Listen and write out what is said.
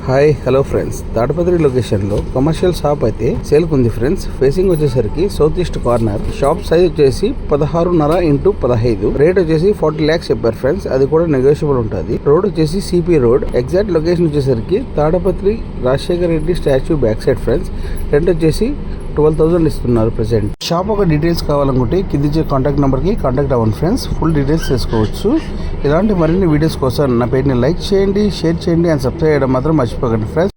Hi hello friends, Tadipatri లొకేషన్లో commercial shop అయితే సేల్కి ఉంది ఫ్రెండ్స్. ఫేసింగ్ వచ్చేసరికి south east corner. Shop size వచ్చేసి 16.5x15. రేట్ వచ్చేసి 40 lakhs చెప్పారు ఫ్రెండ్స్. అది కూడా నెగోషియబుల్ ఉంటుంది. రోడ్ వచ్చేసి సిపి రోడ్. ఎగ్జాక్ట్ లొకేషన్ వచ్చేసరికి Tadipatri Rajasekhar Reddy statue back side friends. Rent వచ్చేసి 12,000 ఇస్తున్నారు ప్రెసెంట్. షాప్ ఒక డీటెయిల్స్ కావాలనుకుంటే కింది కాంటాక్ట్ నెంబర్కి కాంటాక్ట్ అవ్వండి ఫ్రెండ్స్. ఫుల్ డీటెయిల్స్ చేసుకోవచ్చు. ఇలాంటి మరిన్ని వీడియోస్ కోసం నా పేజ్ని లైక్ చేయండి, షేర్ చేయండి అండ్ సబ్స్క్రైబ్ చేయడం మాత్రం మర్చిపోకండి ఫ్రెండ్స్.